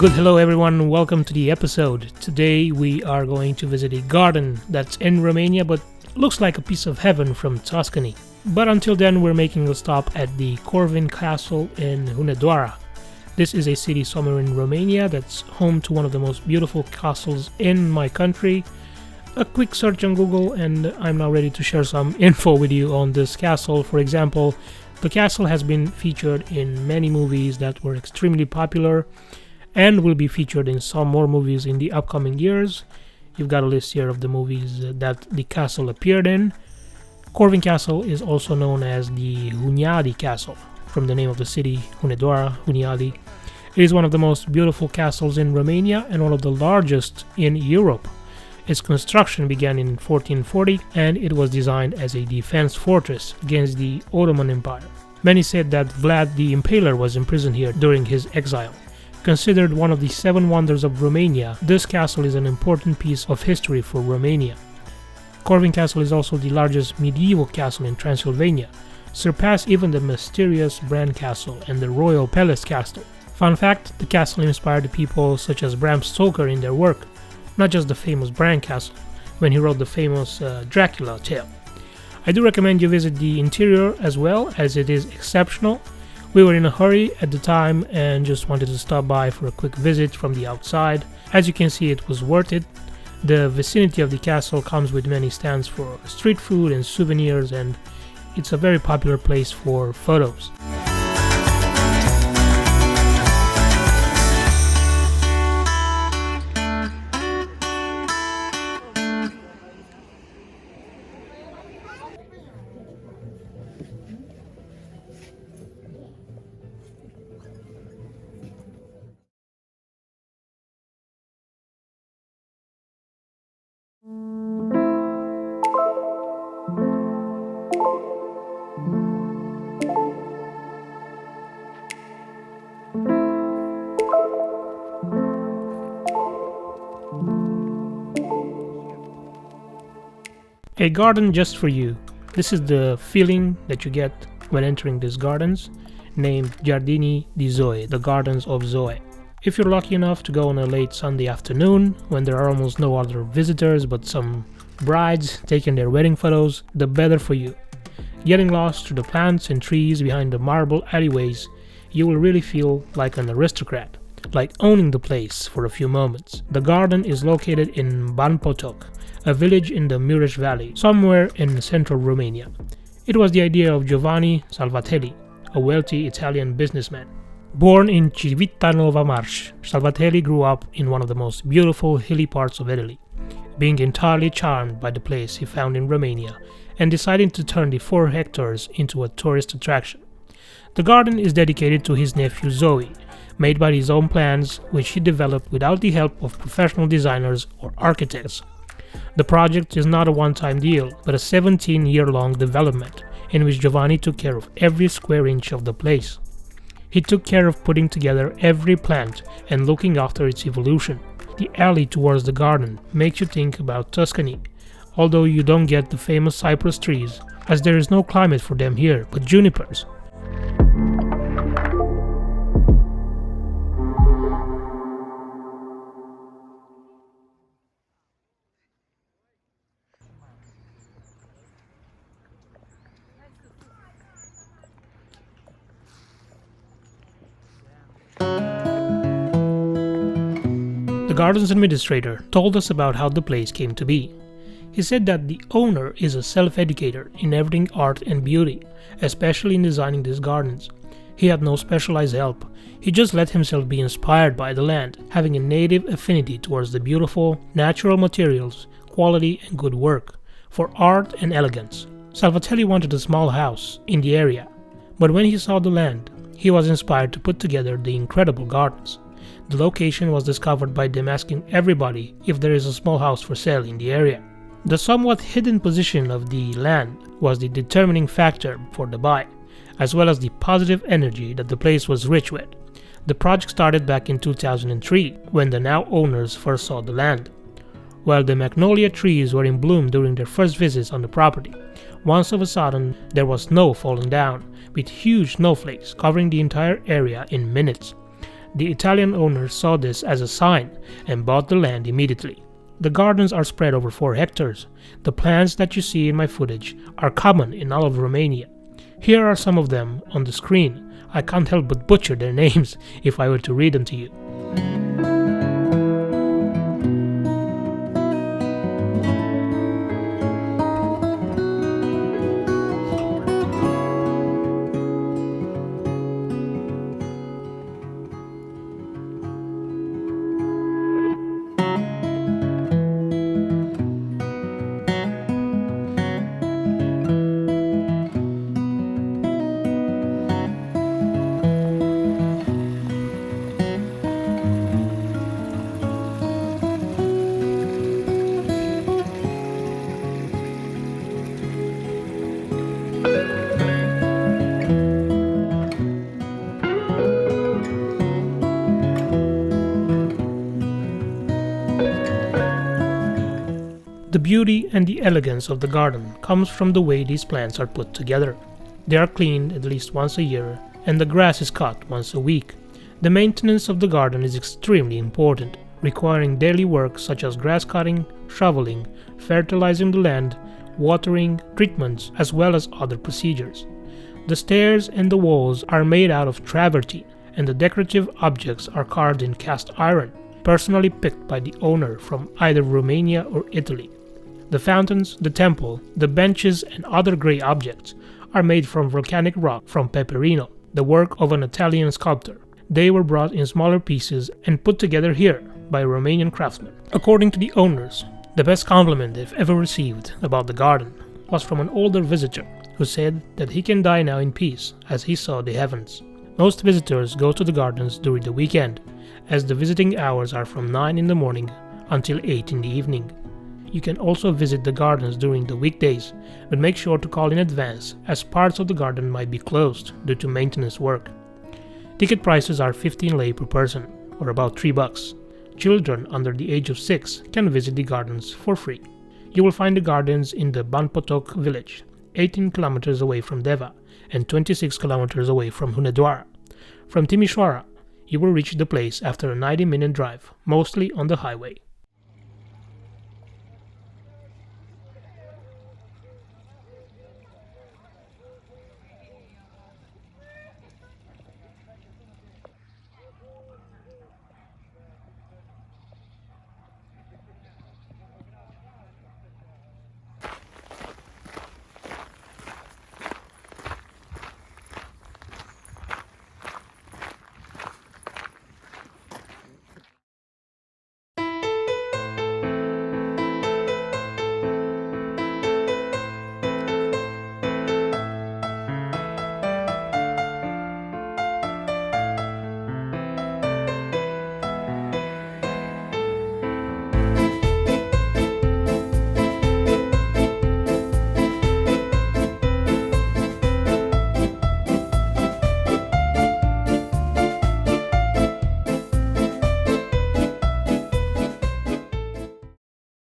Good hello everyone, welcome to the episode. Today we are going to visit a garden that's in Romania but looks like a piece of heaven from Tuscany. But until then we're making a stop at the Corvin Castle in Hunedoara. This is a city somewhere in Romania that's home to one of the most beautiful castles in my country. A quick search on Google and I'm now ready to share some info with you on this castle. For example, the castle has been featured in many movies that were extremely popular and will be featured in some more movies in the upcoming years. You've got a list here of the movies that the castle appeared in. Corvin Castle is also known as the Huneadi Castle, from the name of the city, Hunedoara, Huneadi. It is one of the most beautiful castles in Romania and one of the largest in Europe. Its construction began in 1440 and it was designed as a defense fortress against the Ottoman Empire. Many said that Vlad the Impaler was imprisoned here during his exile. Considered one of the 7 wonders of Romania, this castle is an important piece of history for Romania. Corvin Castle is also the largest medieval castle in Transylvania, surpassed even the mysterious Bran Castle and the Royal Palace Castle. Fun fact, the castle inspired people such as Bram Stoker in their work, not just the famous Bran Castle, when he wrote the famous Dracula tale. I do recommend you visit the interior as well, as it is exceptional. We were in a hurry at the time and just wanted to stop by for a quick visit from the outside. As you can see, it was worth it. The vicinity of the castle comes with many stands for street food and souvenirs, and it's a very popular place for photos. A garden just for you. This is the feeling that you get when entering these gardens, named Giardini di Zoe, the Gardens of Zoe. If you're lucky enough to go on a late Sunday afternoon, when there are almost no other visitors but some brides taking their wedding photos, the better for you. Getting lost through the plants and trees behind the marble alleyways, you will really feel like an aristocrat, like owning the place for a few moments. The garden is located in Ban Potoc, a village in the Mureș Valley, somewhere in central Romania. It was the idea of Giovanni Salvatelli, a wealthy Italian businessman. Born in Civitanova Marche, Salvatelli grew up in one of the most beautiful hilly parts of Italy, being entirely charmed by the place he found in Romania and deciding to turn the 4 hectares into a tourist attraction. The garden is dedicated to his nephew Zoe, made by his own plans, which he developed without the help of professional designers or architects. The project is not a one-time deal, but a 17-year-long development in which Giovanni took care of every square inch of the place. He took care of putting together every plant and looking after its evolution. The alley towards the garden makes you think about Tuscany, although you don't get the famous cypress trees, as there is no climate for them here, but junipers. The garden's administrator told us about how the place came to be. He said that the owner is a self-educator in everything art and beauty, especially in designing these gardens. He had no specialized help. He just let himself be inspired by the land, having a native affinity towards the beautiful, natural materials, quality and good work, for art and elegance. Salvatelli wanted a small house in the area, but when he saw the land, he was inspired to put together the incredible gardens. The location was discovered by them asking everybody if there is a small house for sale in the area. The somewhat hidden position of the land was the determining factor for the buy, as well as the positive energy that the place was rich with. The project started back in 2003, when the now owners first saw the land. While the magnolia trees were in bloom during their first visits on the property, once of a sudden there was snow falling down, with huge snowflakes covering the entire area in minutes. The Italian owner saw this as a sign and bought the land immediately. The gardens are spread over 4 hectares. The plants that you see in my footage are common in all of Romania. Here are some of them on the screen. I can't help but butcher their names if I were to read them to you. The beauty and the elegance of the garden comes from the way these plants are put together. They are cleaned at least once a year, and the grass is cut once a week. The maintenance of the garden is extremely important, requiring daily work such as grass cutting, shoveling, fertilizing the land, watering, treatments, as well as other procedures. The stairs and the walls are made out of travertine, and the decorative objects are carved in cast iron, personally picked by the owner from either Romania or Italy. The fountains, the temple, the benches and other grey objects are made from volcanic rock from Peperino, the work of an Italian sculptor. They were brought in smaller pieces and put together here by Romanian craftsmen. According to the owners, the best compliment they've ever received about the garden was from an older visitor who said that he can die now in peace as he saw the heavens. Most visitors go to the gardens during the weekend, as the visiting hours are from 9 in the morning until 8 in the evening. You can also visit the gardens during the weekdays, but make sure to call in advance as parts of the garden might be closed due to maintenance work. Ticket prices are 15 lei per person, or about $3. Children under the age of 6 can visit the gardens for free. You will find the gardens in the Banpotok village, 18 kilometers away from Deva and 26 kilometers away from Hunedoara. From Timișoara, you will reach the place after a 90-minute drive, mostly on the highway.